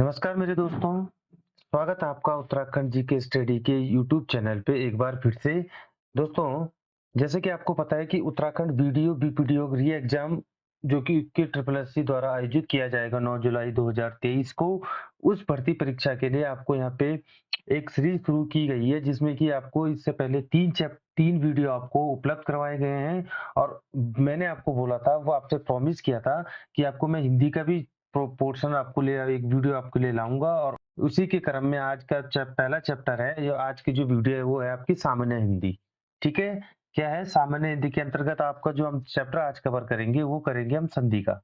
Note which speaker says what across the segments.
Speaker 1: नमस्कार मेरे दोस्तों, स्वागत है आपका उत्तराखंड जी के स्टडी के यूट्यूब चैनल पे एक बार फिर से। दोस्तों, जैसे कि आपको पता है कि उत्तराखंड वीडियो बीपीडीओ री एग्जाम जो कि के ट्रिपल एससी द्वारा आयोजित किया जाएगा 9 जुलाई 2023 को, उस भर्ती परीक्षा के लिए आपको यहाँ पे एक सीरीज शुरू की गई है जिसमें कि आपको इससे पहले 3 वीडियो आपको उपलब्ध करवाए गए हैं। और मैंने आपको बोला था, वो आपसे प्रॉमिस किया था कि आपको मैं हिंदी का भी पोर्शन आपको ले एक वीडियो आपके लिए लाऊँगा। और उसी के क्रम में आज का पहला चैप्टर है, जो आज की जो वीडियो है वो है आपकी सामान्य हिंदी। ठीक है? क्या है सामान्य हिंदी के अंतर्गत आपका जो हम चैप्टर आज कवर करेंगे वो करेंगे हम संधि का।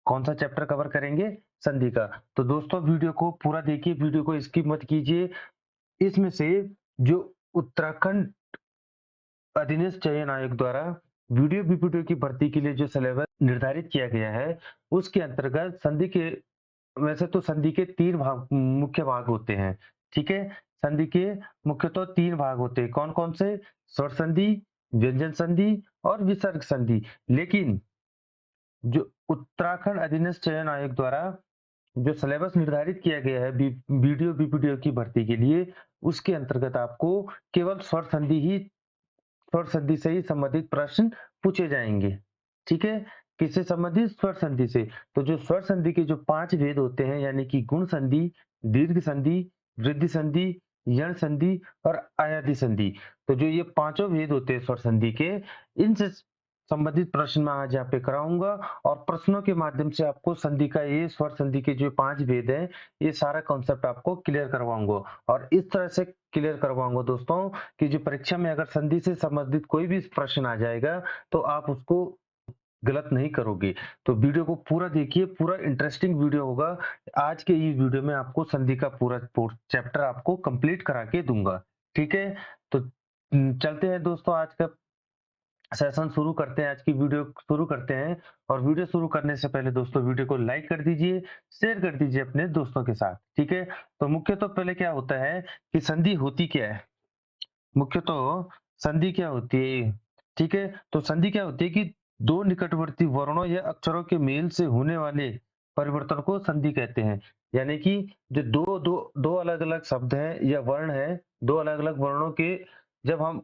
Speaker 1: कौन-सा चैप्टर कवर करेंगे? संधि का। तो दोस्तों वीडियो को पूरा देखिए, वीडियो को स्किप मत कीजिए। इसमें से जो उत्तराखंड अधिनियम चयन आयोग द्वारा वीडियो बीपीओ की भर्ती के लिए जो सिलेबस निर्धारित किया गया है, उसके अंतर्गत संधि के वैसे तो संधि के 3 मुख्य भाग होते हैं, ठीक है? संधि के मुख्यतः 3 भाग होते हैं, कौन-कौन से? स्वर संधि, व्यंजन संधि और विसर्ग संधि। लेकिन जो उत्तराखंड अधीनस्थ चयन आयोग द्वारा जो सिलेबस निर्धारित किया गया है वीडियो बीपीडीओ की भर्ती के लिए, उसके अंतर्गत आपको केवल स्वर संधि से ही संबंधित प्रश्न पूछे जाएँगे, ठीक है? किससे संबंधित? स्वर संधि से। तो जो स्वर संधि के जो 5 भेद होते हैं, यानी कि गुण संधि, दीर्घ संधि, वृद्धि संधि, यण संधि और आयादी संधि। तो जो ये पाँचों भेद होते हैं स्वर संधि के, इनसे संबंधित प्रश्न मैं आज यहाँ पे कराऊँगा। और प्रश्नों के माध्यम से आपको संधि का ये स्वर संधि के जो 5 भेद हैं, ये सारा कॉन्सेप्ट आपको क्लियर करवाऊँगा। और इस तरह से क्लियर करवाऊँगा दोस्तों कि जो परीक्षा में अगर संधि से संबंधित कोई भी प्रश्न आ जाएगा, तो आप उसको गलत नहीं करोगे। तो वीडियो को पूरा देखिए, पूरा इंटरेस्टिंग वीडियो होगा। आज के इस वीडियो में आपको संधि का पूरा चैप्टर आपको कंप्लीट करा के दूँगा, ठीक है? तो चलते हैं दोस्तों, आज का सेशन शुरू करते हैं, आज की वीडियो शुरू करते हैं। और वीडियो शुरू करने से पहले दोस्तों वीडियो को लाइक कर दीजिए, शेयर कर दीजिए अपने दोस्तों के साथ, ठीक है? तो मुख्यतः पहले क्या होता है कि संधि होती क्या है? मुख्यतः संधि क्या होती है? ठीक है? तो संधि क्या होती है कि 2 निकटवर्ती वर्णों या अक्षरों के मेल से होने वाले परिवर्तन को संधि कहते हैं। यानी कि जो 2 अलग-अलग शब्द हैं या वर्ण हैं, 2 अलग-अलग वर्णों के जब हम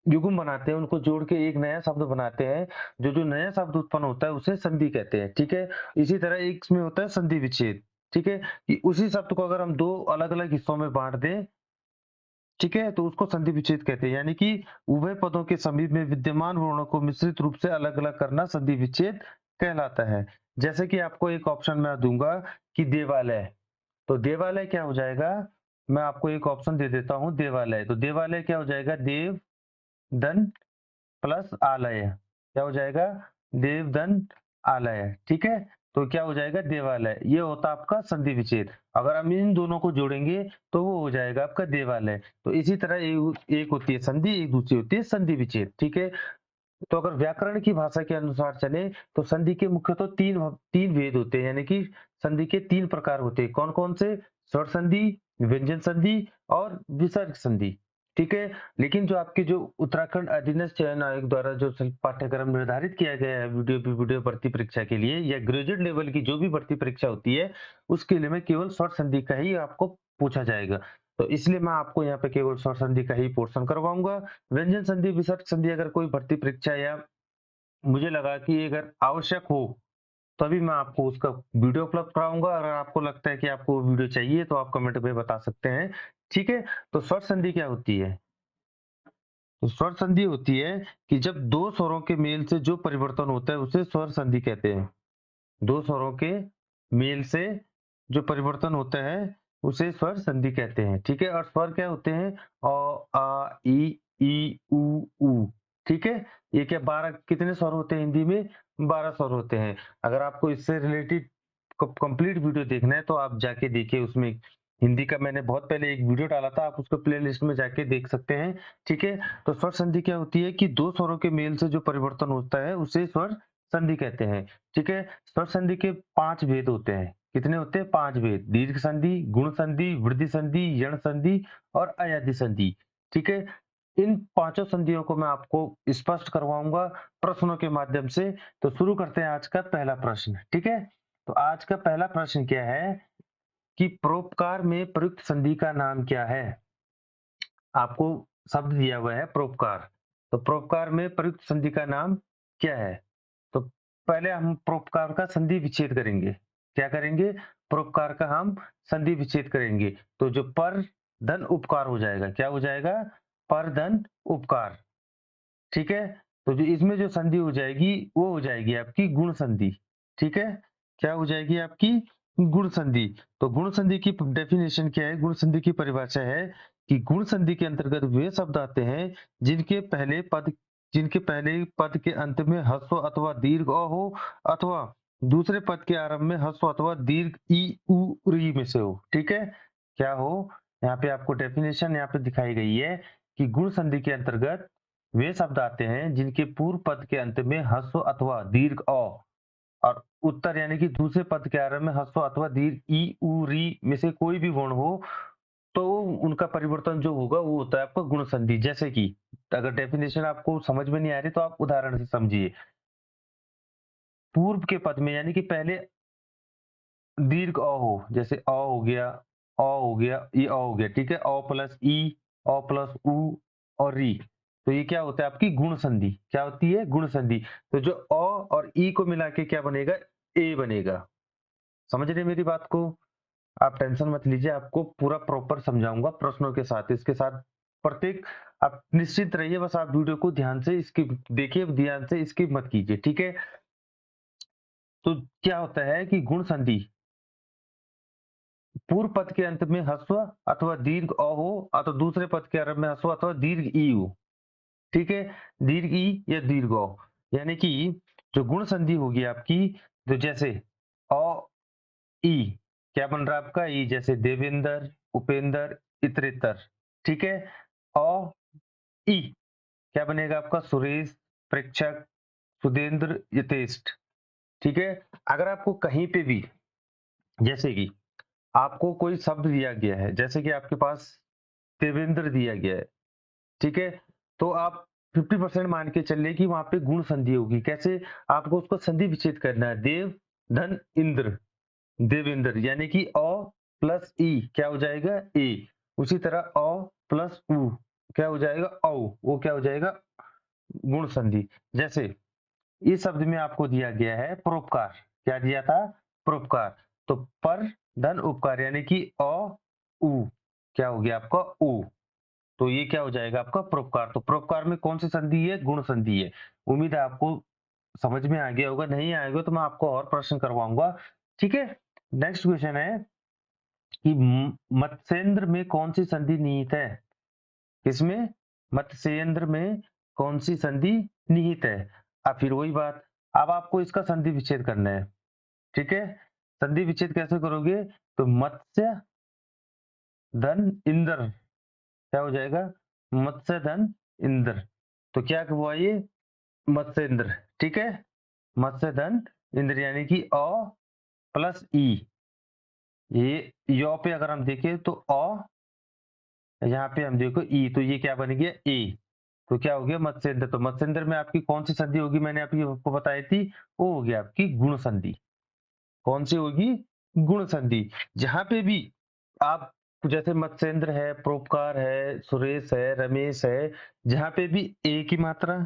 Speaker 1: युग्म बनाते हैं, उनको जोड़ के एक नया शब्द बनाते हैं, जो नया शब्द उत्पन्न होता है उसे संधि कहते हैं, ठीक है? इसी तरह एक इसमें होता है संधि विच्छेद, ठीक है? कि उसी शब्द को अगर हम 2 अलग-अलग हिस्सों में बाँट दें, ठीक है? तो उसको संधि विच्छेद कहते हैं, यानी कि उभय पदों के समीप में विद्यमान वर्णों को मिश्रित रूप से अलग-अलग करना संधि विच्छेद कहलाता है। जैसे कि आपको एक ऑप्शन मैं दूँगा कि देवालय, तो देवालय क्या हो जाएगा? मैं आपको एक ऑप्शन दे देता हूँ देवालय, तो देवालय क्या हो जाएगा? देव, धन प्लस आलय, क्या हो जाएगा? देव, धन, आलय, ठीक है? तो क्या हो जाएगा? देवालय। ये होता आपका संधि विच्छेद। अगर हम इन दोनों को जोड़ेंगे तो वो हो जाएगा आपका देवालय। तो इसी तरह एक होती है संधि, एक दूसरी होती है संधि विच्छेद, ठीक है? तो अगर व्याकरण की भाषा के अनुसार चले तो संधि के मुख्यतः 3 भेद होते हैं, यानी कि संधि के 3 प्रकार होते हैं। कौन-कौन से? स्वर संधि, व्यंजन संधि और विसर्ग संधि, ठीक है? लेकिन जो आपकी जो उत्तराखंड अधीनस्थ चयन आयोग द्वारा जो पाठ्यक्रम निर्धारित किया गया है वीडियो भर्ती परीक्षा के लिए या ग्रेजुएट लेवल की जो भी भर्ती परीक्षा होती है, उसके लिए में केवल स्वर संधि का ही आपको पूछा जाएगा। तो इसलिए मैं आपको यहाँ पे केवल स्वर संधि का ही पोर्शन करवाऊँगा। व्यंजन संधि, विसर्ग संधि अगर कोई भर्ती परीक्षा या मुझे लगा कि अगर आवश्यक हो, तभी मैं आपको उसका वीडियो उपलब्ध कराऊँगा। अगर आपको लगता है कि आपको वो वीडियो चाहिए तो आप कमेंट में बता सकते हैं, ठीक है? तो स्वर संधि क्या होती है? तो स्वर संधि होती है कि जब 2 स्वरों के मेल से जो परिवर्तन होता है उसे स्वर संधि कहते हैं। 2 स्वरों के मेल से जो परिवर्तन होता है, उसे स्वर संधि कहते हैं, ठीक है? और स्वर क्या होते हैं? अ, आ, ई, उ, ऊ, ठीक है? ये क्या 12 कितने स्वर होते हैं हिंदी में? 12 स्वर होते हैं। अगर आपको इससे रिलेटेड कंप्लीट वीडियो देखना है तो आप जाके देखिए, उसमें हिंदी का मैंने बहुत पहले एक वीडियो डाला था, आप उसको प्लेलिस्ट में जाके देख सकते हैं, ठीक है? तो स्वर संधि क्या होती है कि 2 स्वरों के मेल से जो परिवर्तन होता है, उसे स्वर संधि कहते हैं, ठीक है? स्वर संधि के 5 भेद होते हैं। कितने होते हैं? 5 भेद। दीर्घ संधि, गुण संधि, वृद्धि संधि, यण संधि और अयादि संधि, ठीक है? इन पाँचों संधियों को मैं आपको स्पष्ट करवाऊँगा प्रश्नों के माध्यम से। तो शुरू करते हैं आज का पहला प्रश्न, ठीक है? तो आज का पहला प्रश्न क्या है कि परोपकार में प्रयुक्त संधि का नाम क्या है? आपको शब्द दिया हुआ है परोपकार, तो परोपकार में प्रयुक्त संधि का नाम क्या है? तो पहले हम परोपकार का संधि विच्छेद करेंगे। क्या करेंगे? परोपकार का हम संधि विच्छेद करेंगे। तो जो पर धन उपकार हो जाएगा, क्या हो जाएगा? पर धन उपकार, ठीक है? तो जो इसमें जो संधि हो जाएगी, वो हो जाएगी आपकी गुण संधि, ठीक है? क्या हो जाएगी आपकी? गुण संधि। तो गुण संधि की डेफिनेशन क्या है? गुण संधि की परिभाषा है कि गुण संधि के अंतर्गत वे शब्द आते हैं जिनके पहले पद के अंत में ह्रस्व अथवा दीर्घ अ हो, अथवा दूसरे पद के आरंभ में ह्रस्व अथवा दीर्घ ई, उ, री में से हो, ठीक है? क्या हो? यहाँ पे आपको डेफिनेशन यहाँ पे दिखाई गई है कि गुण संधि के अंतर्गत वे शब्द आते हैं जिनके पूर्व पद के अंत में ह्रस्व अथवा दीर्घ अ और उत्तर यानी कि दूसरे पद के आरंभ में ह्रस्व अथवा दीर्घ ई, उ, री में से कोई भी वर्ण हो, तो उनका परिवर्तन जो होगा वो होता है आपका गुण संधि। जैसे कि अगर डेफिनेशन आपको समझ में नहीं आ रही तो आप उदाहरण से समझिए। पूर्व के पद में यानी कि पहले दीर्घ अ हो, जैसे अ हो गया, ये अ हो गया, ठीक है? अ प्लस ई, अ प्लस उ और री। तो ये क्या होता है आपकी गुण संधि। क्या होती है? गुण संधि। तो जो अ और ई को मिला के क्या बनेगा? ए बनेगा। समझ रहे हैं मेरी बात को? आप टेंशन मत लीजिए, आपको पूरा प्रॉपर समझाऊँगा प्रश्नों के साथ। इसके साथ प्रत्येक आप निश्चित रहिए, बस आप वीडियो को ध्यान से देखिए, ध्यान से स्किप मत कीजिए, ठीक है? तो क्या होता है कि गुण संधि पूर्व पद के अंत में ह्रस्व अथवा दीर्घ अ हो अथवा दूसरे पद के आरंभ में ह्रस्व अथवा दीर्घ ई हो, ठीक है? दीर्घ ई या दीर्घ अ, यानी कि जो गुण संधि होगी आपकी, तो जैसे अ, ई, क्या बन रहा है आपका? ई, जैसे देवेंद्र, उपेंद्र, इतरेतर, ठीक है? अ, ई, क्या बनेगा आपका? सुरेश, प्रेक्षक, सुधेंद्र, यथेष्ट, ठीक है? अगर आपको कहीं पे भी जैसे कि आपको कोई शब्द दिया गया है, जैसे कि आपके पास देवेंद्र दिया गया है, ठीक है? तो आप 50% मान के चलिए कि वहाँ पे गुण संधि होगी। कैसे? आपको उसको संधि विच्छेद करना है। देव, धन, इंद्र, देवेंद्र यानी कि अ प्लस ई क्या हो जाएगा? ए। उसी तरह अ प्लस उ क्या हो जाएगा? औ। वो क्या हो जाएगा? गुण संधि। जैसे इस शब्द में आपको दिया गया है परोपकार। क्या दिया था? परोपकार। तो पर धन उपकार यानी कि अ, उ क्या हो गया आपका? उ। तो ये क्या हो जाएगा आपका? परोपकार। तो परोपकार में कौन सी संधि है? गुण संधि है। उम्मीद है आपको समझ में आ गया होगा। नहीं आएगा तो मैं आपको और प्रश्न करवाऊंगा, ठीक है? नेक्स्ट क्वेश्चन है कि मत्स्येंद्र में कौन सी संधि निहित है? किसमें? मत्स्येंद्र में कौन सी संधि निहित है? अब फिर वही बात, अब आपको इसका संधि विच्छेद करना है, ठीक है? संधि विच्छेद कैसे करोगे? तो मत्स्य धन इंद्र क्या हो जाएगा? मत्स्य धन इंद्र। तो क्या हुआ ये? मत्स्येंद्र, ठीक है? मत्स्य धन इंद्र यानी कि अ प्लस ई। ये य पे अगर हम देखें तो अ, यहाँ पे हम देखो ई, तो ये क्या बन गया? ए। तो क्या हो गया? मत्स्येंद्र। तो मत्स्येंद्र में आपकी कौन सी संधि होगी? मैंने आपको बताई थी, वो होगी आपकी गुण संधि। कौन सी होगी? गुण संधि। जहां पे भी आप जैसे मत्स्येंद्र है, परोपकार है, सुरेश है, रमेश है, जहां पे भी ए की मात्रा,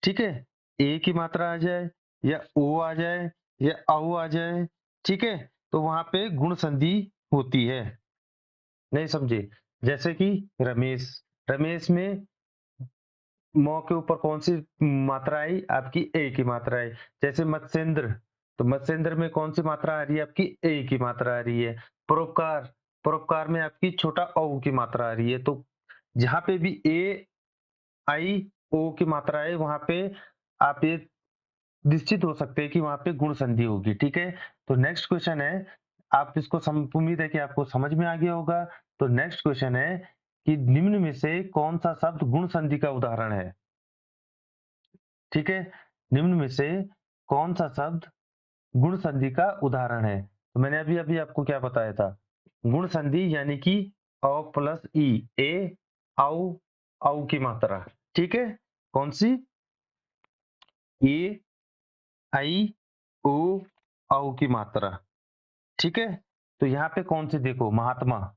Speaker 1: ठीक है? ए की मात्रा आ जाए या ओ आ जाए या औ आ जाए, ठीक है? तो वहां पे गुण संधि होती है। नहीं समझे? जैसे कि रमेश, रमेश में म के ऊपर कौन सी मात्रा आई? आपकी ए की मात्रा आई। जैसे मत्स्येंद्र, तो मत्स्येंद्र में कौन सी मात्रा आ रही है? आपकी ए की मात्रा आ रही है। परोपकार, परोपकार में आपकी छोटा औ की मात्रा आ रही है। तो जहां पे भी ए, आई, ओ की मात्रा है, वहां पे आप ये निश्चित हो सकते हैं कि वहां पे गुण संधि होगी, ठीक है? तो नेक्स्ट क्वेश्चन है, आप इसको उम्मीद है कि आपको समझ में आ गया होगा। तो नेक्स्ट क्वेश्चन है कि निम्न में से कौन सा शब्द गुण संधि का उदाहरण है? ठीक है? निम्न में से कौन सा शब्द गुण संधि का उदाहरण है? तो मैंने अभी अभी आपको क्या बताया था? गुण संधि यानी कि अ प्लस ई, ए, औ, औ की मात्रा, ठीक है? कौन सी? ए, आई, ओ, औ की मात्रा, ठीक है? तो यहाँ पे कौन सी देखो, महात्मा,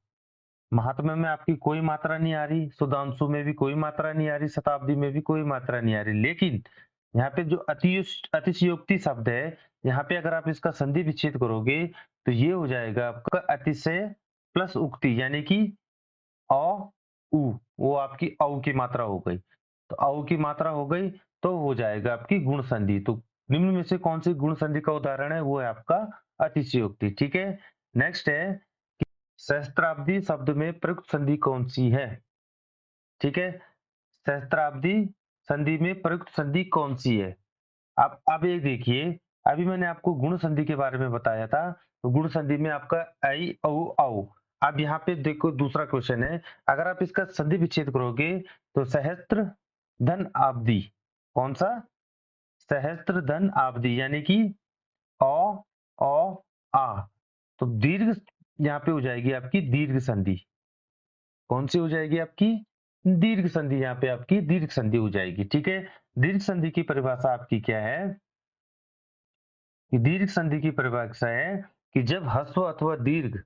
Speaker 1: महात्मा में आपकी कोई मात्रा नहीं आ रही, सुधांशु में भी कोई मात्रा नहीं आ रही, शताब्दी में भी कोई मात्रा नहीं आ रही। लेकिन यहाँ पे जो अतिशयोक्ति शब्द है, यहाँ पे अगर आप इसका संधि विच्छेद करोगे तो ये हो जाएगा आपका अतिशय प्लस उक्ति, यानी कि अ उ, वो आपकी औ की मात्रा हो गई। तो औ की मात्रा हो गई तो हो जाएगा आपकी गुण संधि। तो निम्न में से कौन सी गुण संधि का उदाहरण है, वो है आपका अतिशयोक्ति। ठीक है। नेक्स्ट है, सहस्त्राब्दी शब्द में प्रयुक्त संधि कौन सी है? ठीक है। सहस्त्राब्दी संधि में प्रयुक्त संधि कौन सी है? अब ये देखिए, अभी मैंने आपको गुण संधि के बारे में बताया था, तो गुण संधि में आपका ऐ औ औ। अब यहाँ पे देखो दूसरा क्वेश्चन है, अगर आप इसका संधि विच्छेद करोगे तो सहस्त्र धन आब्दी, कौन सा? सहस्त्र धन आब्दी, यानी कि औ औ आ। तो दीर्घ यहाँ पे हो जाएगी आपकी दीर्घ संधि। कौन सी हो जाएगी आपकी? दीर्घ संधि, यहाँ पे आपकी दीर्घ संधि हो जाएगी। ठीक है। दीर्घ संधि की परिभाषा आपकी क्या है? कि दीर्घ संधि की परिभाषा है कि जब ह्रस्व अथवा दीर्घ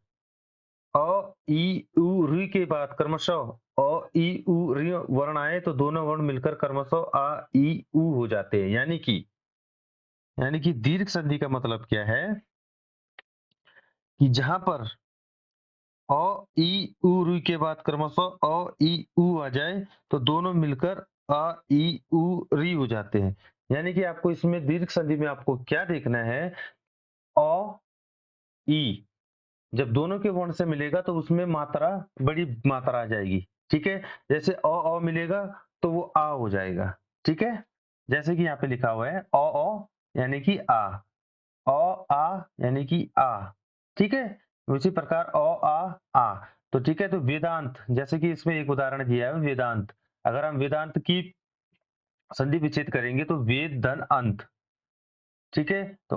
Speaker 1: अ ई उ री के बाद क्रमशः अ ई उ री वर्ण आए तो दोनों वर्ण मिलकर क्रमशः आ ई उ हो जाते हैं। यानी कि दीर्घ संधि का मतलब क्या है कि जहां पर अ ई उ रू के बाद क्रमशः अ ई उ आ जाए तो दोनों मिलकर अ ई उ री हो जाते हैं। यानी कि आपको इसमें दीर्घ संधि में आपको क्या देखना है, अ ई जब दोनों के वर्ण से मिलेगा तो उसमें मात्रा, बड़ी मात्रा आ जाएगी। ठीक है। जैसे मिलेगा तो वो आ हो जाएगा। ठीक है। जैसे कि यहाँ पे लिखा हुआ है यानी कि आ, यानी कि आ। ठीक है। उसी प्रकार आ। तो ठीक है, तो वेदांत, जैसे कि इसमें एक उदाहरण दिया है वेदांत। अगर हम वेदांत की संधि विच्छेद करेंगे तो वेद धन अंत। ठीक है। तो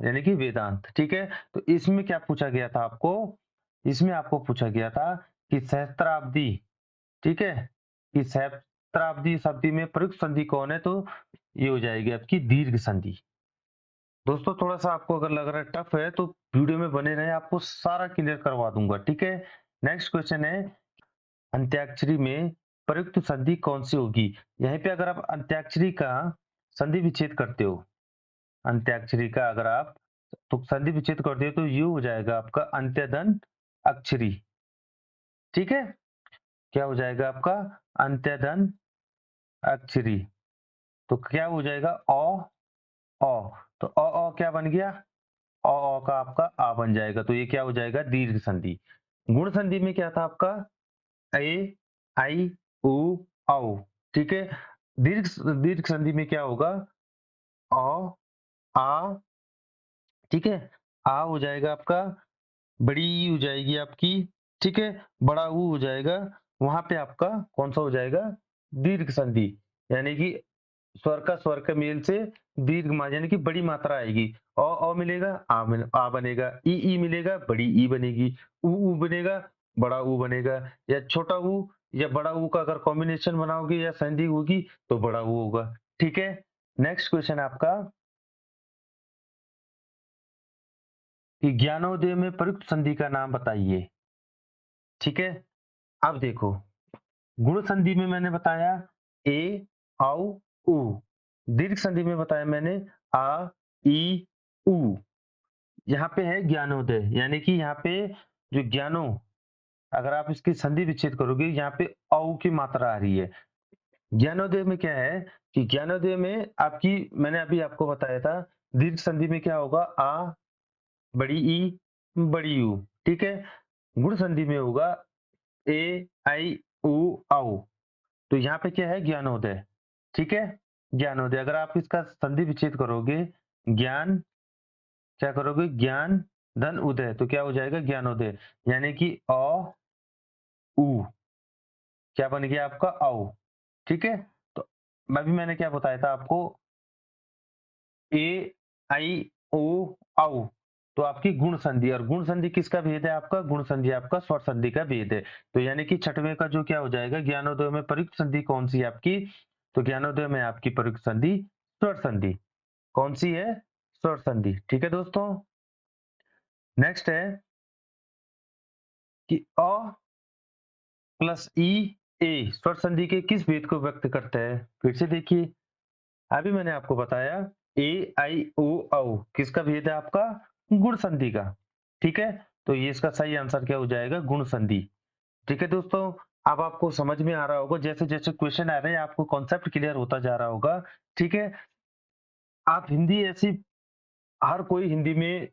Speaker 1: यानी कि वेदांत। ठीक है। तो इसमें क्या पूछा गया था आपको? इसमें आपको पूछा गया था कि सहस्त्राब्दी, ठीक है, कि सहस्त्राब्दी शब्द में प्रयुक्त संधि कौन है? तो ये हो जाएगी आपकी दीर्घ संधि। दोस्तों थोड़ा सा आपको अगर लग रहा है टफ है तो वीडियो में बने रहे, आपको सारा क्लियर करवा दूंगा। ठीक है। नेक्स्ट क्वेश्चन है, अंत्याक्षरी में प्रयुक्त संधि कौन सी होगी? यहीं पे अगर आप अंत्याक्षरी का संधि विच्छेद करते हो, अंत्याक्षरी का अगर आप तो संधि विच्छेद कर दिए तो ये हो जाएगा आपका अंत्यधन अक्षरी। ठीक है। क्या हो जाएगा आपका? अंत्यधन अक्षरी। तो क्या हो जाएगा? अ। तो क्या बन गया? का आपका आ बन जाएगा। तो ये क्या हो जाएगा? दीर्घ संधि। गुण संधि में क्या था आपका? ए आई उ औ। ठीक है। दीर्घ दीर्घ संधि में क्या होगा? अ आ। ठीक है। आ हो जाएगा आपका, बड़ी ई हो जाएगी आपकी। ठीक है। बड़ा ऊ हो जाएगा। वहां पे आपका कौन सा हो जाएगा? दीर्घ संधि। यानी कि स्वर का स्वर के मेल से दीर्घ यानी कि बड़ी मात्रा आएगी। मिलेगा, आ बनेगा, ई मिलेगा, बड़ी ई बनेगी, ऊ बनेगा, बड़ा ऊ बनेगा, या छोटा ऊ या बड़ा ऊ का अगर कॉम्बिनेशन बनाओगे या संधि होगी तो बड़ा ऊ होगा। ठीक है। नेक्स्ट क्वेश्चन आपका कि ज्ञानोदय में प्रयुक्त संधि का नाम बताइए। ठीक है। अब देखो, गुण संधि में मैंने बताया ए औ उ, दीर्घ संधि में बताया मैंने आ ई उ। यहाँ पे है ज्ञानोदय, यानी कि यहाँ पे जो ज्ञानो, अगर आप इसकी संधि विच्छेद करोगे यहाँ पे औ की मात्रा आ रही है। ज्ञानोदय में क्या है कि ज्ञानोदय में आपकी, मैंने अभी आपको बताया था, दीर्घ संधि में क्या होगा? आ, बड़ी ई, बड़ी यू। ठीक है। गुण संधि में होगा ए आई उ औ। तो यहाँ पे क्या है? ज्ञानोदय। ठीक है। ज्ञानोदय, अगर आप इसका संधि विच्छेद करोगे, ज्ञान, क्या करोगे? ज्ञान धन उदय, तो क्या हो जाएगा? ज्ञानोदय। यानी कि उ, क्या बन गया आपका? औ। ठीक है। तो अभी मैंने क्या बताया था आपको? ए आई ओ औ। तो आपकी गुण संधि, और गुण संधि किसका भेद है आपका? गुण संधि आपका स्वर संधि का भेद है। तो यानी कि छठवें का जो क्या हो जाएगा? ज्ञानोदय में प्रयुक्त संधि कौन सी है आपकी? तो ज्ञानोदय में आपकी प्रयुक्त संधि स्वर संधि। कौन सी है? स्वर संधि। ठीक है दोस्तों। नेक्स्ट है कि अ प्लस ई ए स्वर संधि के किस भेद को व्यक्त करता है? फिर से देखिए, अभी मैंने आपको बताया ए, आई, ओ, औ किसका भेद है आपका? गुण संधि का। ठीक है? तो ये इसका सही आंसर क्या हो जाएगा? गुण संधि। ठीक है दोस्तों, अब आपको समझ में आ रहा होगा, जैसे-जैसे क्वेश्चन आ रहे हैं आपको कॉन्सेप्ट क्लियर होता जा रहा होगा। ठीक है? आप हिंदी ऐसी हर कोई हिंदी में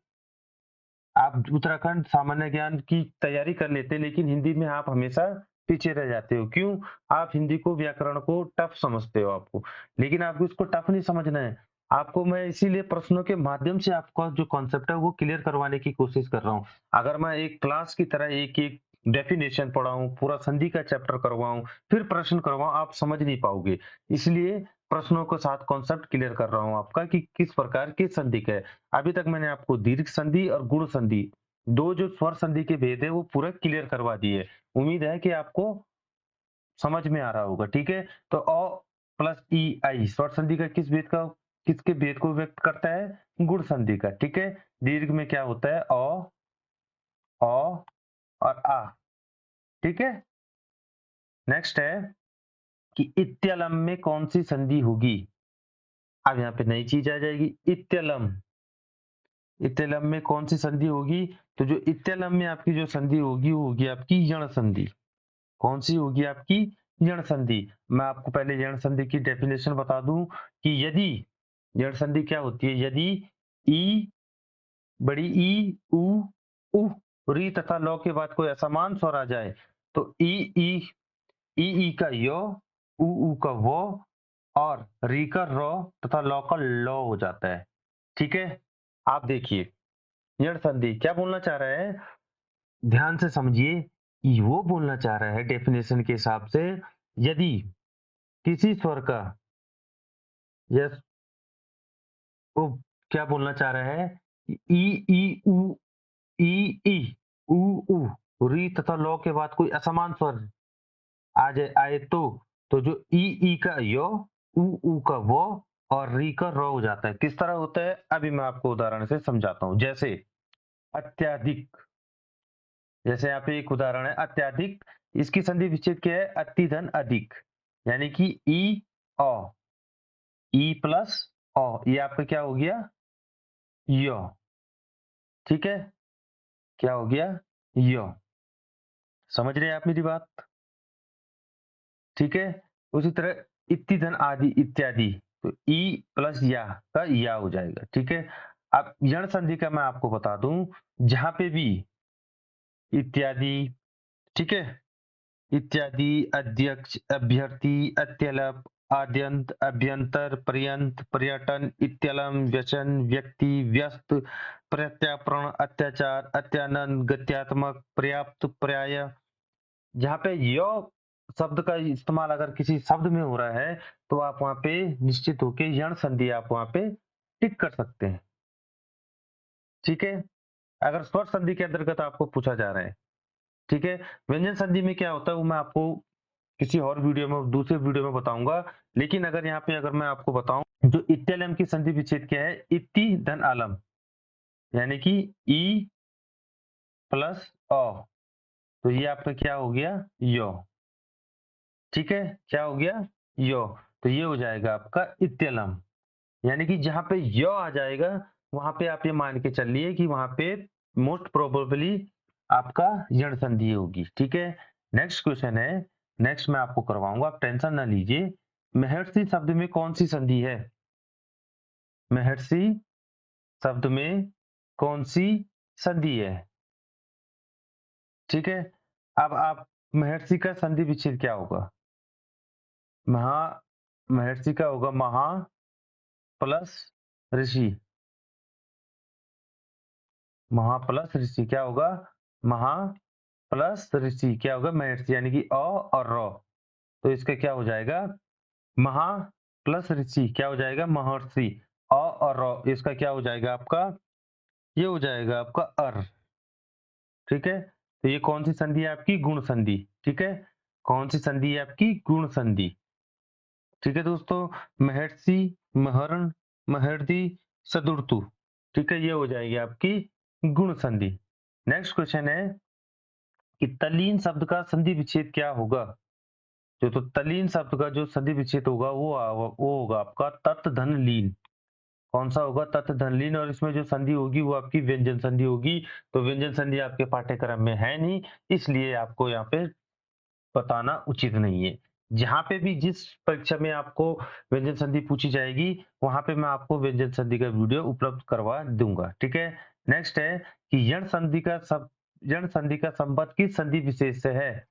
Speaker 1: आप उत्तराखंड सामान्य ज्ञान की तैयारी कर लेते हैं, लेकिन हिंदी में आप हमेशा पीछे रह जाते हो। क्यों? आप हिंदी को, व्याकरण को टफ समझते हो आपको। लेकिन आपको इसको टफ नहीं समझना है। आपको मैं इसीलिए प्रश्नों के माध्यम से आपका जो कॉन्सेप्ट है वो क्लियर करवाने की कोशिश कर रहा हूँ। अगर मैं एक क्लास की तरह एक-एक डेफिनेशन पढ़ाऊँ, पूरा संधि का चैप्टर करवाऊँ, फिर प्रश्न करवाऊँ, आप समझ नहीं पाओगे। इसलिए प्रश्नों के साथ कॉन्सेप्ट क्लियर कर रहा हूँ आपका कि किस प्रकार की संधि का है। अभी तक मैंने आपको दीर्घ संधि और गुण संधि, 2 जो स्वर संधि के भेद है वो पूरा क्लियर करवा दिए। उम्मीद है कि आपको समझ में आ रहा होगा, ठीक है? तो अ प्लस ई आई स्वर संधि का किसके भेद को व्यक्त करता है? गुण संधि का, ठीक है? दीर्घ में क्या होता है? अ और आ, ठीक है? नेक्स्ट है कि इत्यलम में कौन-सी संधि होगी? अब यहाँ पे नई चीज़ आ जाएगी, इत्यलम। इत्यलम में कौन-सी संधि होगी? तो जो इत्यलम में आपकी जो संधि होगी, वो होगी आपकी यण संधि। कौन-सी होगी आपकी? यण संधि। मैं आपको पहले यण संधि की डेफिनेशन बता दूँ कि यदि यण संधि क्या होती है? यदि ई, बड़ी ई, उ, उह, री तथा लौ के बाद कोई असमान स्वर आ जाए, तो ई का य, उ का व और री का र तथा लौ का लौ हो जाता है। ठीक है? आप देखिए, यण संधि क्या बोलना चाह रहा है? ध्यान से समझिए, कि वो बोलना चाह रहा है डेफिनेशन के हिसाब से, यदि किसी स्वर का यस वो क्या बोलना चाह रहा है? ई, ई, उ, री तथा लौ के बाद कोई असमान स्वर आए तो जो ई का य, उ का व और री का र हो जाता है। किस तरह होता है? अभी मैं आपको उदाहरण से समझाता हूँ। जैसे अत्याधिक, जैसे यहाँ पे एक उदाहरण है अत्याधिक, इसकी संधि विच्छेद क्या है? अति धन अधिक, यानी कि अ, ई प्लस ये आपका क्या हो गया? य, ठीक है? क्या हो गया? य। समझ रहे हैं आप मेरी बात? ठीक है? उसी तरह इत्ती धन आदि इत्यादि, तो ई प्लस या का या हो जाएगा, ठीक है? अब यण संधि का मैं आपको बता दूं, जहां पे भी इत्यादि, ठीक है, इत्यादि, अध्यक्ष, अभ्यर्थी, अत्यलप, आद्यंत, अभ्यंतर, पर्यंत, पर्यटन, इत्यलम, व्यसन, व्यक्ति, व्यस्त, प्रत्यापरण, अत्याचार, अत्यानंद, गत्यात्मक, पर्याप्त, पर्याय, जहाँ पे य शब्द का इस्तेमाल अगर किसी शब्द में हो रहा है, तो आप वहाँ पे निश्चित होके यण संधि आप वहाँ पे टिक कर सकते हैं। ठीक है? अगर स्वर संधि के अंतर्गत आपको पूछा जा रहा है, ठीक है? व्यंजन संधि में क्या होता है वो मैं आपको किसी और वीडियो में, दूसरे वीडियो में बताऊँगा। लेकिन अगर यहाँ पे अगर मैं आपको बताऊँ, जो इत्यलम की संधि विच्छेद क्या है? इति धन अलम, यानी कि ई प्लस अ, तो ये आपका क्या हो गया? य। ठीक है? क्या हो गया? य। तो ये हो जाएगा आपका इत्यलम। यानी कि जहाँ पे य आ जाएगा, वहाँ पे आप ये मान के चलिए कि वहाँ पे मोस्ट प्रोबेबली आपका यण संधि होगी। ठीक है? नेक्स्ट क्वेश्चन है, नेक्स्ट मैं आपको करवाऊँगा, आप टेंशन ना लीजिए। महर्षि शब्द में कौन-सी संधि है? महर्षि शब्द में कौन-सी संधि है? ठीक है? अब आप महर्षि का संधि विच्छेद क्या होगा? महा महर्षि का होगा महा प्लस ऋषि। महा प्लस ऋषि क्या होगा? महा प्लस ऋषि क्या होगा? महर्षि, यानी कि अ और र। तो इसका क्या हो जाएगा? महा प्लस ऋषि क्या हो जाएगा? महर्षि। अ और र, इसका क्या हो जाएगा आपका? ये हो जाएगा आपका अर। ठीक है? तो ये कौन सी संधि है आपकी? गुण संधि। ठीक है? कौन सी संधि है आपकी? गुण संधि। ठीक है दोस्तों, महर्षि, महर्ण, महर्दि, सदुर्तु, ठीक है, ये हो जाएगी आपकी गुण संधि। नेक्स्ट क्वेश्चन है, कि तल्लीन शब्द का संधि विच्छेद क्या होगा। जो तो तल्लीन शब्द का जो संधि विच्छेद होगा वो होगा आपका तत् धन लीन। कौन सा होगा? तत् धन लीन। और इसमें जो संधि होगी वो आपकी व्यंजन संधि होगी। तो व्यंजन संधि आपके पाठ्यक्रम में है नहीं, इसलिए आपको यहाँ पे बताना उचित नहीं है। जहाँ पे भी जिस परीक्षा में आपको व्यंजन संधि पूछी जाएगी, वहाँ पे मैं आपको व्यंजन संधि का वीडियो उपलब्ध करवा दूँगा, ठीक है? नेक्स्ट है कि यण संधि का संबंध किस संधि विशेष से है?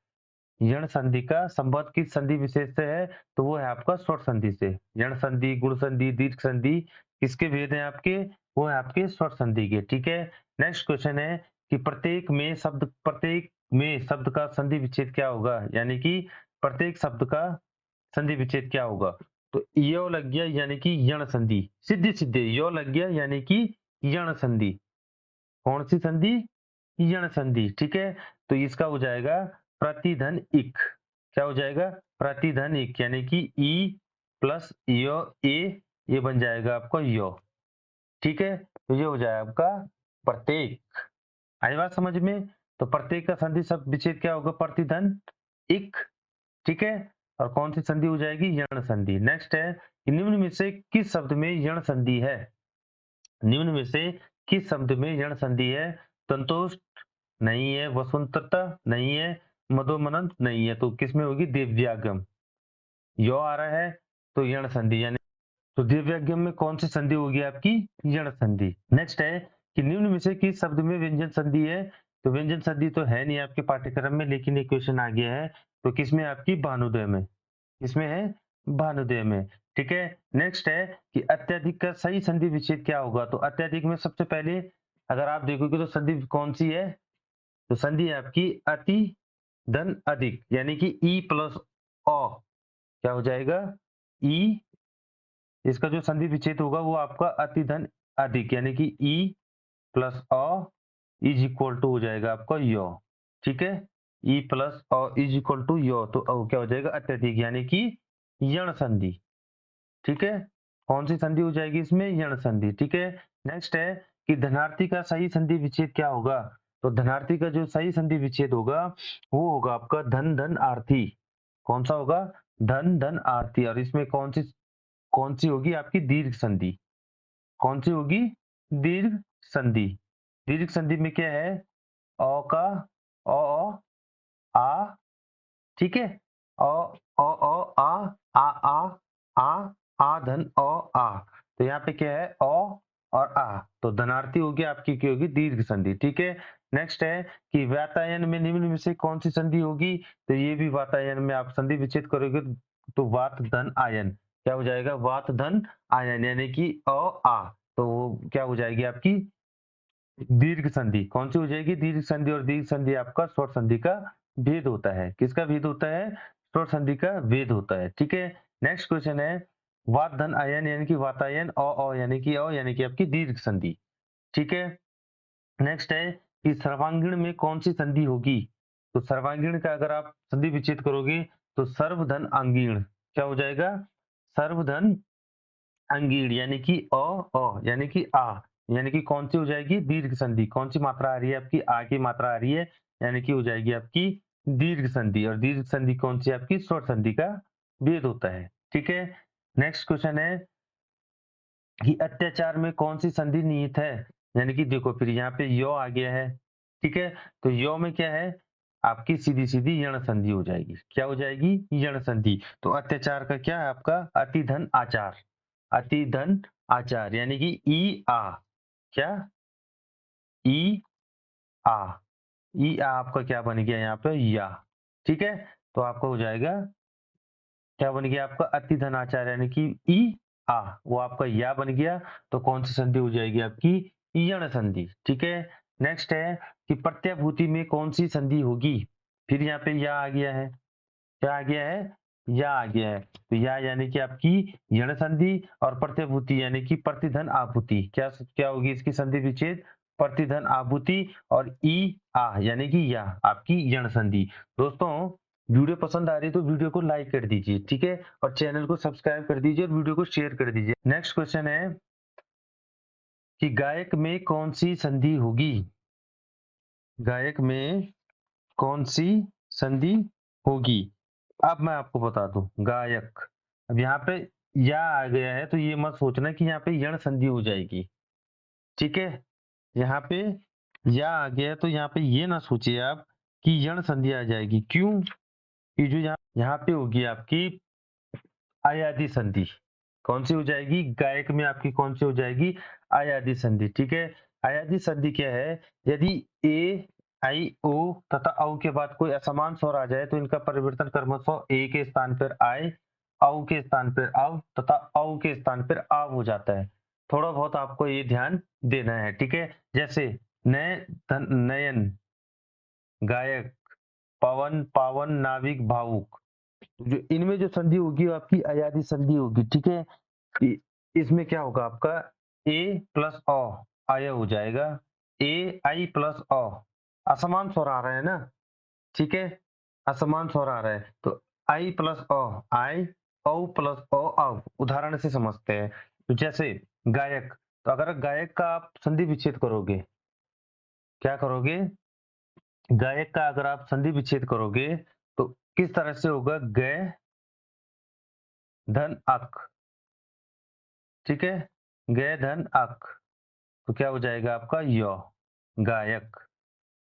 Speaker 1: यण संधि का संबंध किस संधि विशेष से है? तो वो है आपका स्वर्ण संधि से। यण संधि, गुण संधि, दीर्घ संधि किसके भेद हैं आपके? वो है आपके स्वर्ण संधि के, ठीक है? नेक्स्ट क्वेश्चन है कि प्रत्येक में शब्द का संधि विच्छेद क्या होगा? यानी कि प्रत्येक शब्द का संधि विच्छेद क्या होगा? तो यो लग गया यानी कि यण संधि। सीधे-सीधे यो लग गया यानी कि यण संधि। कौन सी संधि? यण संधि, ठीक है? तो इसका हो जाएगा प्रतिधन इक। क्या हो जाएगा? प्रतिधन इक यानी कि ई प्लस यो ए, ये बन जाएगा आपका यो, ठीक है? तो ये हो जाएगा आपका प्रत्येक। आई बात समझ में? तो प्रत्येक का संधि शब्द विच्छेद क्या होगा? प्रतिधन इक, ठीक है? और कौन सी संधि हो जाएगी? यण संधि। नेक्स्ट है कि निम्न में से किस शब्द में यण संधि है? निम्न में से किस शब्द में यण संधि है? संतुष्ट नहीं है, वसुंतरता नहीं है, मधोमनंत नहीं है। तो किसमें होगी? दिव्यागम। यो आ रहा है तो यण संधि, यानी तो दिव्यागम में कौन सी संधि होगी आपकी? यण संधि। नेक्स्ट है कि निम्न में से किस शब्द में व्यंजन संधि है? तो व्यंजन संधि तो है नहीं आपके पाठ्यक्रम में, लेकिन एक क्वेश्चन आ गया है। तो किसमें? आपकी भानुदय में। किसमें है? भानुदय में, ठीक है? नेक्स्ट है कि अत्यधिक का सही संधि विच्छेद क्या होगा? तो अत्यधिक में सबसे पहले अगर आप देखोगे तो संधि कौन सी है? तो संधि है आपकी अति धन अधिक, यानी कि ई प्लस अ। क्या हो जाएगा? ई, इसका जो संधि विच्छेद होगा वो आपका अति धन अधिक, यानी कि E plus A is equal to हो जाएगा आपका यो, ठीक है? E plus A is equal to yo. तो क्या हो जाएगा? अत्यधिक, यानी कि यण संधि, ठीक है? कौन सी संधि हो जाएगी इसमें? यण संधि, ठीक है? नेक्स्ट है कि धनार्थी का सही संधि विच्छेद क्या होगा? तो धनार्थी का जो सही संधि विच्छेद होगा वो होगा आपका धन धन आर्थी। कौन सा होगा? धन धन आर्थी। और इसमें कौन सी होगी आपकी? दीर्घ संधि। कौन सी होगी? दीर्घ संधि। दीर्घ संधि में क्या है? अ का अ, आ, ठीक है? अ आ धन आ। तो यहाँ पे क्या है? अ और आ। तो धनार्थी होगी आपकी, क्या होगी? दीर्घ संधि, ठीक है? नेक्स्ट है कि वातायन में निम्न में से कौन सी संधि होगी? तो ये भी वातायन में आप संधि विच्छेद करोगे तो वात धन आयन। क्या हो जाएगा? वात धन आयन, यानी कि आ। तो क्या हो जाएगी आपकी? दीर्घ संधि। कौन सी हो जाएगी? दीर्घ संधि। और दीर्घ संधि आपका स्वर संधि का भेद होता है। किसका भेद होता है? स्वर संधि का भेद होता है, ठीक है? नेक्स्ट क्वेश्चन है वात धन आयन यानी कि वातायन, यानी कि आपकी दीर्घ संधि, ठीक है? नेक्स्ट है कि सर्वांगीण में कौन सी संधि होगी? तो सर्वांगीण का अगर आप संधि विच्छेद करोगे तो सर्वधन अंगीण। क्या हो जाएगा? सर्वधन अंगीण, यानी कि यानी कि यानी कि कौन सी हो जाएगी? दीर्घ संधि। कौन सी मात्रा आ रही है आपकी? आ की मात्रा आ रही है, यानी कि हो जाएगी आपकी दीर्घ संधि। और दीर्घ संधि कौन सी? आपकी स्वर संधि का भेद होता है, ठीक है? नेक्स्ट क्वेश्चन है कि अत्याचार में कौन सी संधि निहित है? यानी कि देखो फिर यहाँ पे यो आ गया है, ठीक है? तो यो में क्या है? आपकी सीधी सीधी यण संधि हो जाएगी। क्या हो जाएगी? यण संधि। तो अत्याचार का क्या है आपका? अति धन आचार। अति धन आचार, यानी कि ई आ। क्या? ई आ। ई आ आपका क्या बन गया यहाँ पे? या, ठीक है? तो आपका हो जाएगा, क्या बन गया आपका? अति धन आचार, यानी कि ई आ, वो आपका या बन गया। तो कौन सी संधि हो जाएगी आपकी? यण संधि, ठीक है? नेक्स्ट है कि प्रत्याभूति में कौन सी संधि होगी? फिर यहाँ पे या आ गया है। क्या आ गया है? या आ गया है। तो या यानी कि आपकी यण संधि। और प्रत्यभूति यानी कि प्रतिधन आभूति। क्या क्या होगी इसकी संधि विच्छेद? प्रतिधन आभूति। और ई आ यानी कि या आपकी यण संधि। दोस्तों, वीडियो पसंद आ रही है तो वीडियो को लाइक कर दीजिए, ठीक है? और चैनल को सब्सक्राइब कर दीजिए और वीडियो को शेयर कर दीजिए। नेक्स्ट क्वेश्चन है कि गायक में कौन सी संधि होगी? गायक में कौन सी संधि होगी? अब मैं आपको बता दूं, गायक। अब यहाँ पे या आ गया है तो ये मत सोचना कि यहाँ पे यण संधि हो जाएगी, ठीक है? यहाँ पे या आ गया है तो यहाँ पे ये ना सोचिए आप कि यण संधि आ जाएगी। क्यों? कि जो यहाँ पे होगी आपकी अयादि संधि। कौन सी हो जाएगी? गायक में आपकी कौन सी हो जाएगी? अयादि संधि, ठीक है? अयादि संधि क्या है? यदि ए, आई, ओ तथा औ के बाद कोई असमान स्वर आ जाए तो इनका परिवर्तन क्रमशः ए के स्थान पर आय, औ के स्थान पर अव तथा औ के स्थान पर आव हो जाता है। थोड़ा बहुत आपको ये ध्यान देना है, ठीक है? जैसे नय, नयन, गायक, पवन, पावन, नाविक, भावुक। जो इनमें जो संधि होगी वो आपकी अयादि संधि होगी, ठीक है? इसमें क्या होगा आपका ए प्लस अ आय हो जाएगा, ए आई प्लस अ। असमान स्वर आ रहा है ना, ठीक है? असमान स्वर आ रहा है तो आई प्लस अ आई, औ प्लस अ औ। उदाहरण से समझते हैं। तो जैसे गायक, तो अगर गायक का आप संधि विच्छेद करोगे, क्या करोगे? गायक का अगर आप संधि विच्छेद करोगे तो किस तरह से होगा? गय धन अक, ठीक है? गय धन अक, तो क्या हो जाएगा आपका? य, गायक,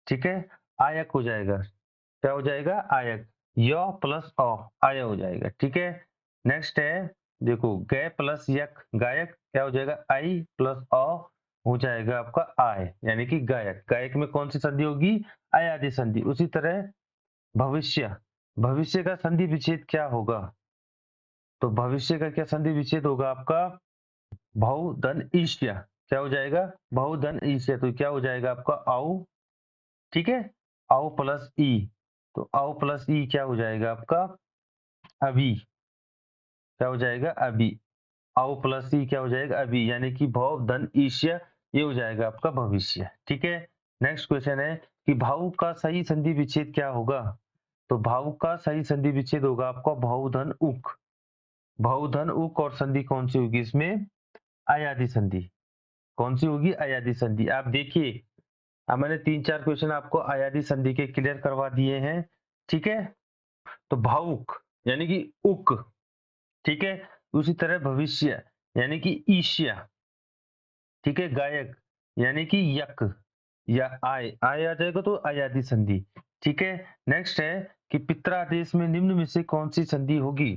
Speaker 1: ठीक है? आयक हो जाएगा। क्या हो जाएगा? आयक। य प्लस अ, आय हो जाएगा, ठीक है? नेक्स्ट है, देखो, गय प्लस यक, गायक, क्या हो जाएगा? आई प्लस अ हो जाएगा आपका आय, यानी कि गायक। गायक में कौन सी संधि होगी? अयादि संधि। उसी तरह भविष्य, भविष्य का संधि विच्छेद क्या होगा? तो भविष्य का क्या संधि विच्छेद होगा आपका? भव धन ईश्य, क्या हो जाएगा? भव धन ईश्य, तो क्या हो जाएगा आपका? औ, ठीक है? औ प्लस ई, तो औ प्लस ई क्या हो जाएगा आपका? अभी, क्या हो जाएगा? अभी। औ प्लस ई क्या हो जाएगा? अभी, यानी कि भव धन ईश्य, ये हो जाएगा आपका भविष्य, ठीक है? नेक्स्ट क्वेश्चन है कि भावुक का सही संधि विच्छेद क्या होगा? तो भावुक का सही संधि विच्छेद होगा आपका भव धन उक। भव धन उक और संधि कौन सी होगी इसमें? अयादि संधि। कौन सी होगी? अयादि संधि। आप देखिए, अब मैंने 3-4 क्वेश्चन आपको अयादि संधि के क्लियर करवा दिए हैं, ठीक है? तो भावुक यानी कि उक, ठीक है? उसी तरह भविष्य यानी कि ईष्य, ठीक है? गायक यानी कि यक, या आय आ जाएगा तो अयादि संधि, ठीक है? नेक्स्ट है कि पित्रादेश में निम्न में से कौन सी संधि होगी?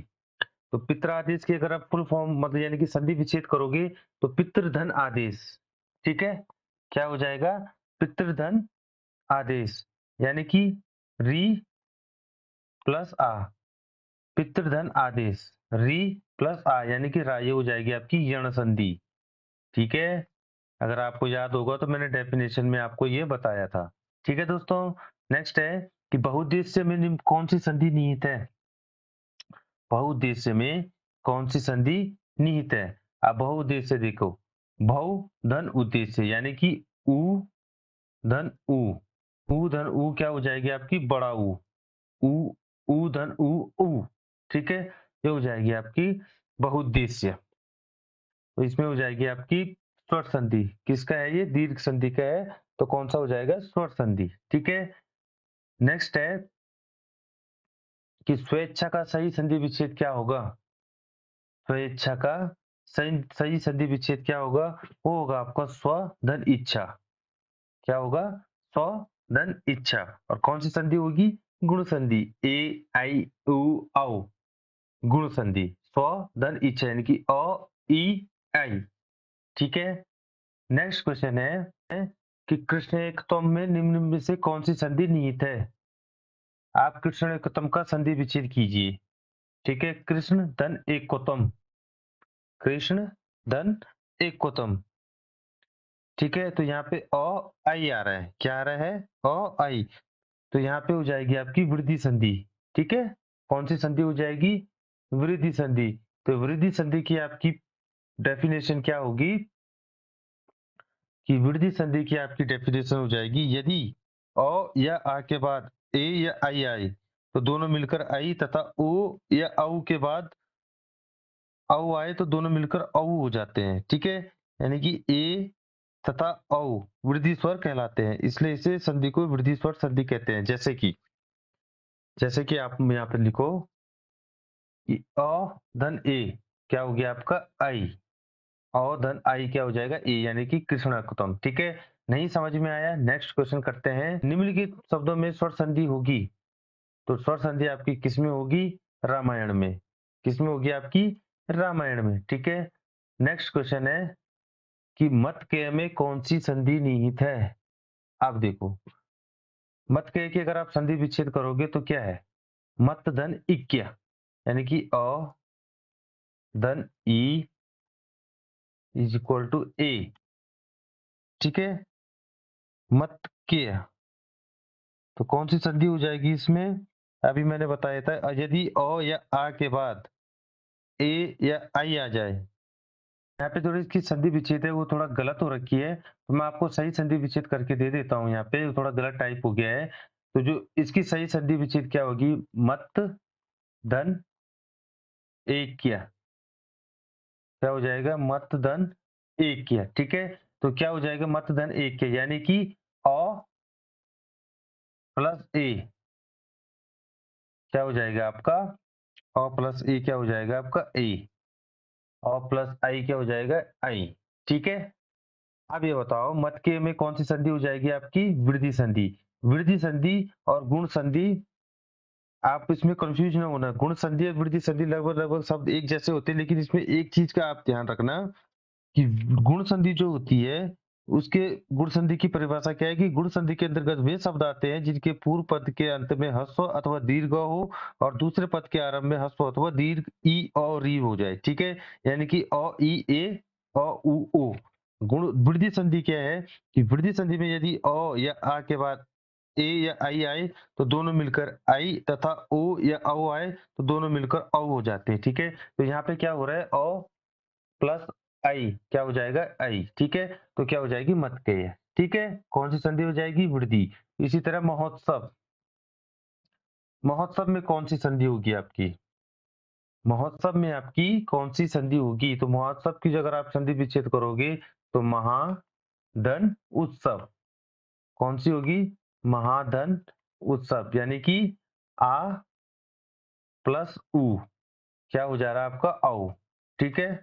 Speaker 1: तो पित्रादेश की अगर आप फुल फॉर्म मतलब यानी कि संधि विच्छेद करोगे तो पितृधन आदेश, ठीक है? क्या हो जाएगा? पितृधन आदेश, यानी कि री प्लस आ, पितृधन आदेश, री प्लस आ यानी कि रा, ये हो जाएगी आपकी यण संधि, ठीक है? अगर आपको याद होगा तो मैंने डेफिनेशन में आपको ये बताया था, ठीक है दोस्तों? नेक्स्ट है कि बहुउद्देश्य में निम्न कौन सी संधि निहित है? बहुउद्देश्य में कौन सी संधि निहित है? अब बहुउद्देश्य देखो, बहु धन उद्देश्य यानी कि उ धन उ, उ धन उ क्या हो जाएगी आपकी? बड़ा ऊ, उ, उ धन उ, उ, ठीक है? ये हो जाएगी आपकी बहुउद्देश्य। तो इसमें हो जाएगी आपकी स्वर संधि। किसका है ये? दीर्घ संधि का है, तो कौन सा हो जाएगा? स्वर संधि, ठीक है? नेक्स्ट है कि स्वेच्छा का सही संधि विच्छेद क्या होगा? स्वेच्छा का सही सही संधि विच्छेद क्या होगा? वो होगा आपका स्व धन इच्छा। क्या होगा? स्व धन इच्छा। और कौन सी संधि होगी? गुण संधि, ए आई उ औ, गुण संधि, स्व धन इच्छा यानी कि अ ई आई, ठीक है? नेक्स्ट क्वेश्चन है कि कृष्ण एकत्वम में निम्न में से कौन सी संधि निहित है? आप कृष्ण एकत्वम का संधि विच्छेद कीजिए, ठीक है? कृष्ण धन एकत्वम, कृष्ण धन एकत्वम, ठीक है? तो यहाँ पे अ आई आ रहा है, क्या आ रहा है? अ आई, तो यहाँ पे हो जाएगी आपकी वृद्धि संधि, ठीक है? कौन सी संधि हो जाएगी? वृद्धि संधि। तो वृद्धि संधि की आपकी डेफिनेशन क्या होगी? कि वृद्धि संधि की आपकी डेफिनेशन हो जाएगी, यदि अ या आ के बाद ए या आई आए तो दोनों मिलकर आई, तथा ओ या औ के बाद औ आए तो दोनों मिलकर औ हो जाते हैं, ठीक है? यानी कि ए तथा औ वृद्धि स्वर कहलाते हैं, इसलिए इसे संधि को वृद्धि स्वर संधि कहते हैं। जैसे कि आप यहाँ पे लिखो कि अ धन ए क्या हो गया आपका आई, और धन आई क्या हो जाएगा ए, यानी कि कृष्णाकृतम। ठीक है, नहीं समझ में आया, नेक्स्ट क्वेश्चन करते हैं। निम्नलिखित शब्दों में स्वर संधि होगी, तो स्वर संधि आपकी किसमें होगी? रामायण में। किसमें होगी आपकी? रामायण में। ठीक है, नेक्स्ट क्वेश्चन है कि मत में कौन सी संधि निहित है? आप देखो, मत की अगर आप संधि विच्छेद करोगे तो क्या है? मत धन इक्या, यानी कि अ धन ई इज इक्वल टू ए। ठीक है, मत के, तो कौन सी संधि हो जाएगी इसमें? अभी मैंने बताया था, यदि अ या आ के बाद ए या आई आ जाए, यहाँ पे थोड़ी इसकी संधि विच्छेद है वो थोड़ा गलत हो रखी है, तो मैं आपको सही संधि विच्छेद करके दे देता हूँ। यहाँ पे थोड़ा गलत टाइप हो गया है, तो जो इसकी सही संधि विच्छेद क्या होगी? मत धन एक किया, क्या हो जाएगा? मत धन एक किया। ठीक है, तो क्या हो जाएगा? मत धन एक किया, यानी कि अ प्लस ए क्या हो जाएगा आपका? अ प्लस ए क्या हो जाएगा आपका? ए। और प्लस आई क्या हो जाएगा? आई। ठीक है, अब ये बताओ मत के में कौन सी संधि हो जाएगी आपकी? वृद्धि संधि। वृद्धि संधि और गुण संधि, आप इसमें कंफ्यूज ना होना। गुण संधि और वृद्धि संधि लगभग लगभग शब्द एक जैसे होते हैं, लेकिन इसमें एक चीज का आप ध्यान रखना कि गुण संधि जो होती है उसके, गुण संधि की परिभाषा क्या है कि गुण संधि के अंतर्गत वे शब्द आते हैं जिनके पूर्व पद के अंत में ह्रस्व अथवा दीर्घ हो और दूसरे पद के आरंभ में ह्रस्व अथवा दीर्घ ई और री हो जाए। ठीक है, यानी कि अ ई ए अ उ ओ। गुण वृद्धि संधि क्या है कि वृद्धि संधि में यदि अ या आ के बाद ए या आई आए तो दोनों मिलकर आई, तथा ओ या औ आए तो दोनों मिलकर औ हो जाते हैं। ठीक है, तो यहाँ पे क्या हो रहा है? अ प्लस आई क्या हो जाएगा? आई। ठीक है, तो क्या हो जाएगी? मतकेय। ठीक है, कौन सी संधि हो जाएगी? वृद्धि। इसी तरह महोत्सव, महोत्सव में कौन सी संधि होगी आपकी? महोत्सव में आपकी कौन सी संधि होगी? तो महोत्सव की अगर आप संधि विच्छेद करोगे तो महाधन उत्सव, कौन सी होगी? महाधन उत्सव, यानी कि आ प्लस उ क्या हो जा रहा है आपका? औ। ठीक है,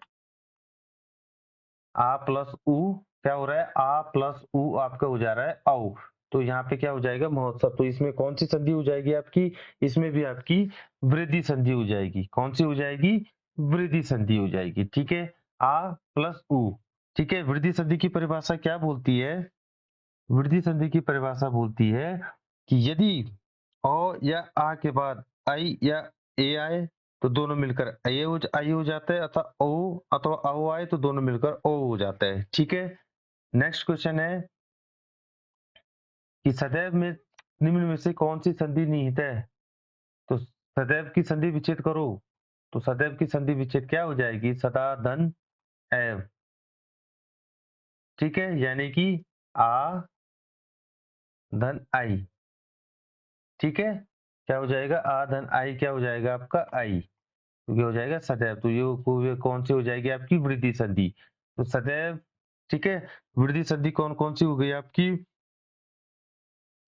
Speaker 1: आ प्लस उ क्या हो रहा है? आ प्लस उ आपका हो जा रहा है औ। तो यहाँ पे क्या हो जाएगा? महोत्सव। तो इसमें कौन सी संधि हो जाएगी आपकी? इसमें भी आपकी वृद्धि संधि हो जाएगी। कौन सी हो जाएगी? वृद्धि संधि हो जाएगी। ठीक है, आ प्लस उ। ठीक है, वृद्धि संधि की परिभाषा क्या बोलती है? वृद्धि संधि की परिभाषा बोलती है कि यदि अ या आ के बाद आई या ए आए तो दोनों मिलकर आई हो जाता है, अथवा ओ अथवा औ आए तो दोनों मिलकर ओ हो जाता है। ठीक है, नेक्स्ट क्वेश्चन है कि सदैव में निम्न में से कौन सी संधि निहित है? तो सदैव की संधि विच्छेद करो, तो सदैव की संधि विच्छेद क्या हो जाएगी? सदा धन एव। ठीक है, यानी कि आ धन आई। ठीक है, क्या हो जाएगा? आ धन आई क्या हो जाएगा आपका? आई। तो ये हो जाएगा सदैव। तो ये कौन सी हो जाएगी आपकी? वृद्धि संधि। तो सदैव। ठीक है, वृद्धि संधि कौन कौन सी हो गई आपकी?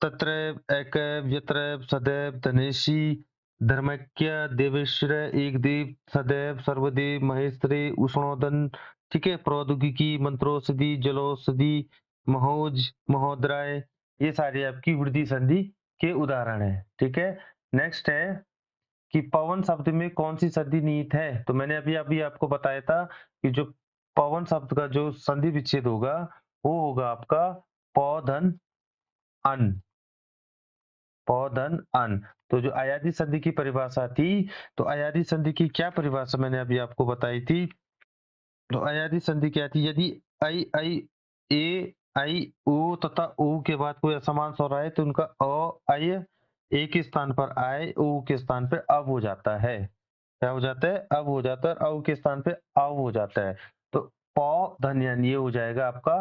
Speaker 1: तत्रैव, एकैव, यत्रैव, सदैव, धनेशी, धर्मैक्य, देवेश्वर, एकदेव, सदैव, सर्वदेव, महेश्वरे, उष्णोदन। ठीक है, प्रौद्योगिकी, मंत्रोषधि, जलौषधि, महोज, महोदराय, ये सारी आपकी वृद्धि संधि के उदाहरण है। ठीक है, नेक्स्ट है कि पवन शब्द में कौन सी संधि निहित है? तो मैंने अभी अभी आपको बताया था कि जो पवन शब्द का जो संधि विच्छेद होगा वो होगा आपका प धन अन। प धन अन। तो जो अयादी संधि की परिभाषा थी, तो अयादी संधि की क्या परिभाषा मैंने अभी आपको बताई थी? तो अयादी संधि क्या थी? यदि आई आई ए आई ओ तथा ओ के बाद कोई असमान स्वर आए तो उनका अ आई ए के स्थान पर आए, ओ के स्थान पे अब हो जाता है। क्या हो जाता है? अब हो जाता है, औ के स्थान पे अव हो जाता है। तो प धन यानी ये हो जाएगा आपका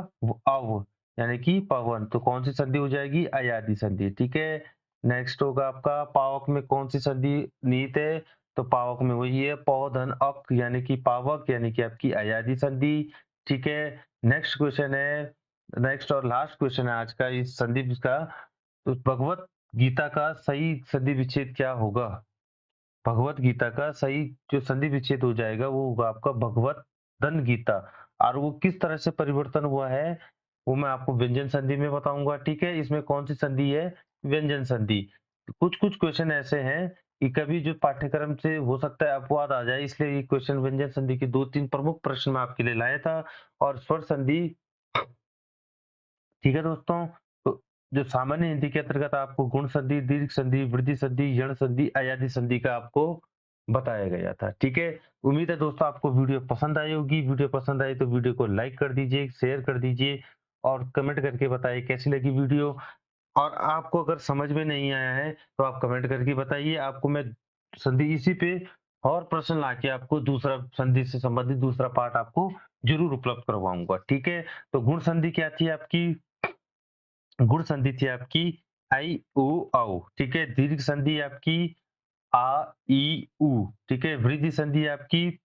Speaker 1: अव, यानी कि पवन। तो कौन सी संधि हो जाएगी? अयादी संधि। ठीक है, नेक्स्ट होगा आपका पावक में कौन सी संधि निहित है? तो पावक में वही है प धन अक, यानी कि पावक, यानी कि आपकी अयादी संधि। ठीक है, नेक्स्ट क्वेश्चन है नेक्स्ट और लास्ट क्वेश्चन है आज का इस संधि का, तो भगवत गीता का सही संधि विच्छेद क्या होगा? भगवत गीता का सही जो संधि विच्छेद हो जाएगा वो होगा आपका भगवदन गीता। और वो किस तरह से परिवर्तन हुआ है वो मैं आपको व्यंजन संधि में बताऊंगा। ठीक है, इसमें कौन सी संधि है? व्यंजन संधि। कुछ कुछ क्वेश्चन ऐसे हैं कि कभी जो पाठ्यक्रम से हो सकता है अपवाद आ जाए, इसलिए ये क्वेश्चन व्यंजन संधि के दो तीन प्रमुख प्रश्न मैं आपके लिए लाया था। और स्वर संधि, ठीक है दोस्तों, तो जो सामान्य हिंदी के अंतर्गत आपको गुण संधि, दीर्घ संधि, वृद्धि संधि, यण संधि, अयादि संधि का आपको बताया गया था। ठीक है, उम्मीद है दोस्तों आपको वीडियो पसंद आई होगी। वीडियो पसंद आई तो वीडियो को लाइक कर दीजिए, शेयर कर दीजिए और कमेंट करके बताइए कैसी लगी वीडियो। और आपको अगर समझ में नहीं आया है तो आप कमेंट करके बताइए, आपको मैं संधि इसी पे और प्रश्न लाके आपको दूसरा संधि से संबंधित दूसरा पार्ट आपको जरूर उपलब्ध करवाऊंगा। ठीक है, तो गुण संधि क्या थी आपकी? गुण संधि थी आपकी आई उ औ। ठीक है, दीर्घ संधि आपकी आ ई उ। ठीक है, वृद्धि संधि आपकी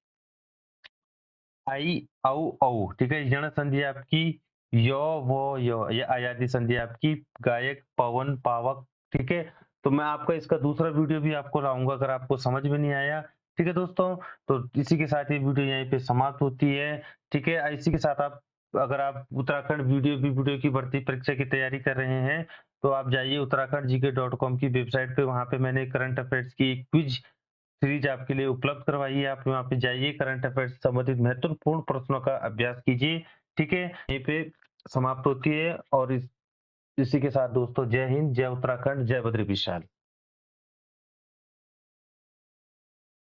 Speaker 1: आई औ औ। ठीक है, यण संधि आपकी यो वो यो। ये अयादि संधि आपकी गायक पवन पावक। ठीक है, तो मैं आपका इसका दूसरा वीडियो भी आपको लाऊंगा अगर आपको समझ में नहीं आया। ठीक है दोस्तों, तो इसी के साथ ये वीडियो यहीं पे समाप्त होती है। ठीक है, इसी के साथ आप अगर आप उत्तराखंड वीडियो की भर्ती परीक्षा की तैयारी कर रहे हैं तो आप जाइए उत्तराखंड gk.com की वेबसाइट पे। वहां पे मैंने करंट अफेयर्स की एक क्विज सीरीज आपके लिए उपलब्ध करवाई है। आप वहाँ पे जाइए, करंट अफेयर्स से संबंधित महत्वपूर्ण प्रश्नों का अभ्यास कीजिए। ठीक है, यहीं पे समाप्त होती है। और इसी के साथ दोस्तों जय हिंद, जय उत्तराखंड, जय बद्री विशाल।